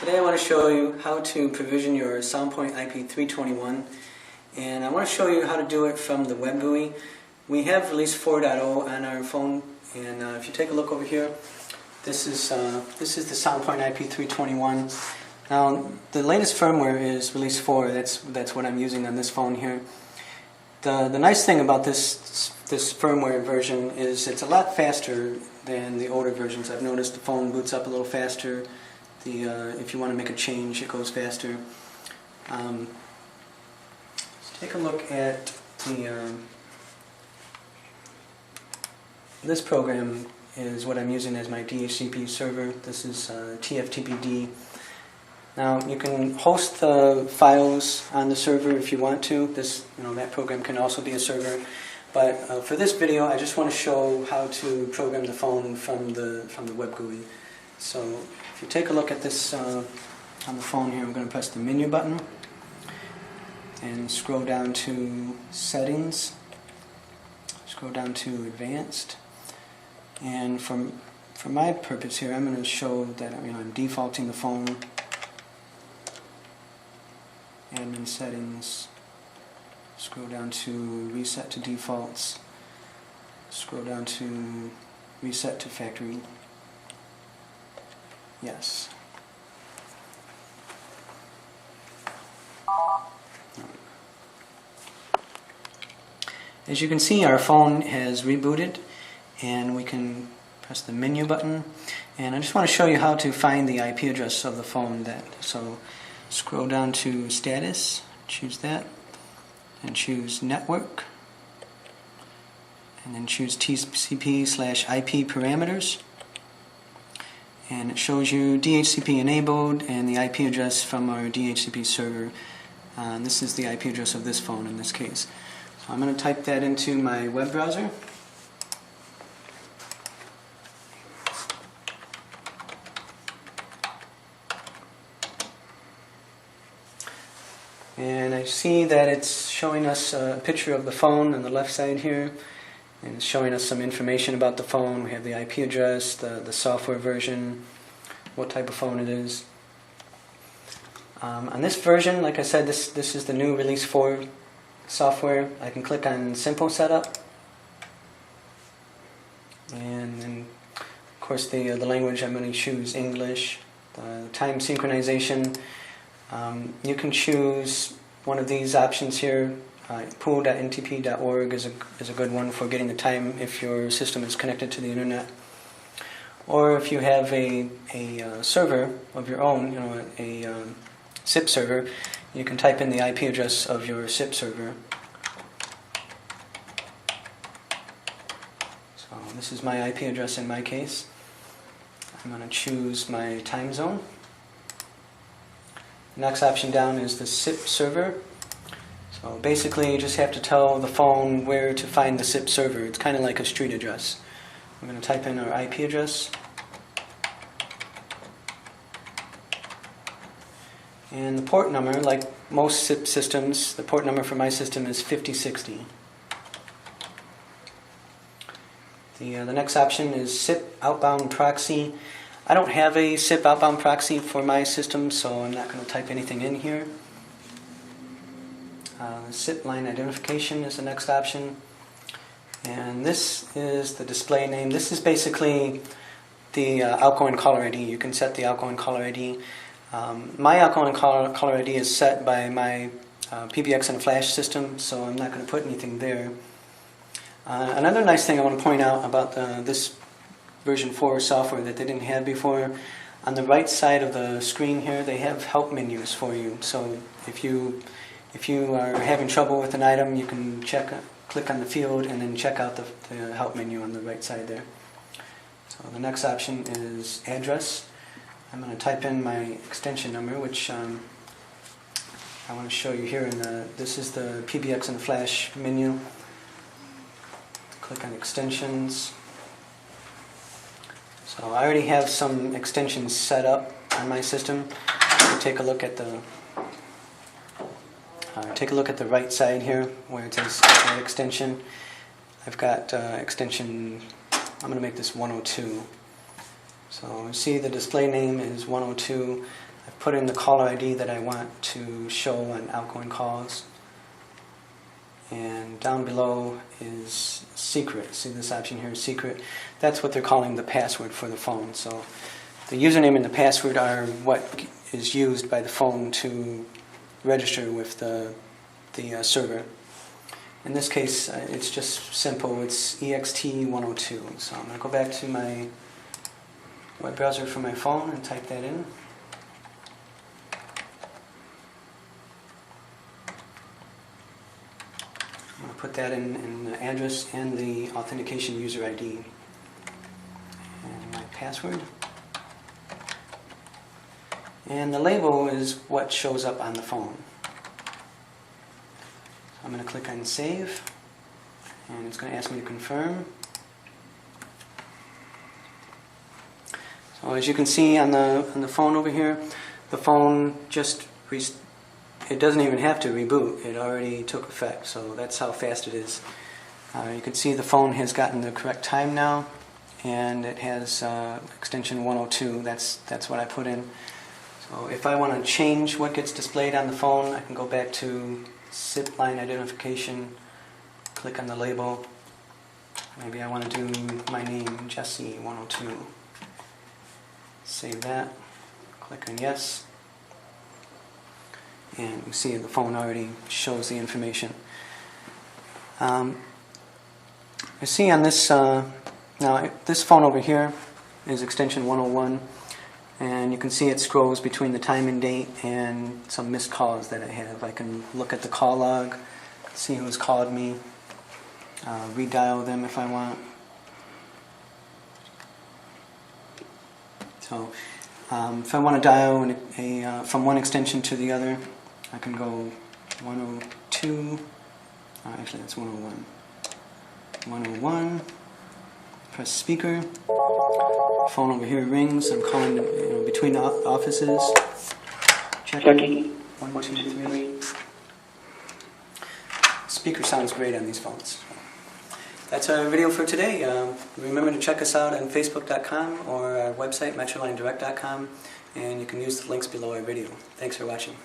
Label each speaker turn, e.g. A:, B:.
A: Today I want to show you how to provision your SoundPoint IP321, and I want to show you how to do it from the web GUI. We have release 4.0 on our phone, and if you take a look over here, this is the SoundPoint IP321. Now the latest firmware is release 4. That's what I'm using on this phone here. The nice thing about this firmware version is it's a lot faster than the older versions. I've noticed the phone boots up a little faster. If you want to make a change, it goes faster. Let's take a look at this program is what I'm using as my DHCP server. This is TFTPD. Now you can host the files on the server if you want to. That program can also be a server. But for this video, I just want to show how to program the phone from the web GUI. So if you take a look at this on the phone here, I'm going to press the menu button and scroll down to Settings, scroll down to Advanced, and for my purpose here, I'm going to show that I'm defaulting the phone. Admin Settings, scroll down to Reset to Defaults, scroll down to Reset to Factory. Yes. As you can see, our phone has rebooted, and we can press the menu button. And I just want to show you how to find the IP address of the phone. So scroll down to Status, choose that, and choose Network, and then choose TCP/IP parameters. And it shows you DHCP enabled and the IP address from our DHCP server. This is the IP address of this phone in this case. So I'm going to type that into my web browser. And I see that it's showing us a picture of the phone on the left side here. And it's showing us some information about the phone. We have the IP address, the software version, what type of phone it is. On this version, like I said, this is the new Release 4 software. I can click on Simple Setup. And then, of course, the language, I'm going to choose English. Time synchronization, you can choose one of these options here. Pool.ntp.org is a good one for getting the time if your system is connected to the internet. Or if you have a server of your own, a SIP server, you can type in the IP address of your SIP server. So this is my IP address in my case. I'm going to choose my time zone. The next option down is the SIP server. So basically you just have to tell the phone where to find the SIP server. It's kind of like a street address. I'm going to type in our IP address. And the port number, like most SIP systems, the port number for my system is 5060. The next option is SIP outbound proxy. I don't have a SIP outbound proxy for my system, so I'm not going to type anything in here. SIP line identification is the next option. And this is the display name. This is basically the outgoing caller ID. You can set the outgoing caller ID. My outgoing caller ID is set by my PBX and flash system, so I'm not going to put anything there. Another nice thing I want to point out about this version 4 software that they didn't have before, on the right side of the screen here, they have help menus for you. So if you are having trouble with an item, you can click on the field and then check out the help menu on the right side there. So the next option is address. I'm going to type in my extension number, which I want to show you here. This is the PBX and flash menu. Click on extensions. So I already have some extensions set up on my system. So take a look at the right side here where it says extension. I've got extension, I'm going to make this 102. So you see the display name is 102. I've put in the caller ID that I want to show on outgoing calls. And down below is secret. See this option here, secret. That's what they're calling the password for the phone. So the username and the password are what is used by the phone to register with the server. In this case, it's just simple. It's EXT102. So I'm going to go back to my web browser for my phone and type that in. I'm going to put that in the address and the authentication user ID and my password. And the label is what shows up on the phone. I'm going to click on Save, and it's going to ask me to confirm. So as you can see on the phone over here, the phone just it doesn't even have to reboot. It already took effect, so that's how fast it is. You can see the phone has gotten the correct time now, and it has extension 102. That's what I put in. So if I want to change what gets displayed on the phone, I can go back to SIP line identification, click on the label. Maybe I want to do my name, Jesse 102. Save that, click on yes. And you see the phone already shows the information. I see on this, now this phone over here is extension 101, and you can see it scrolls between the time and date and some missed calls that I have. I can look at the call log, see who's called me, redial them if I want. So if I want to dial from one extension to the other, I can go 102, actually that's 101. 101, press speaker, phone over here rings, I'm calling between the offices, checking, 1, 2, 3. Speaker sounds great on these phones. That's our video for today. Remember to check us out on Facebook.com or our website, metrolinedirect.com, and you can use the links below our video. Thanks for watching.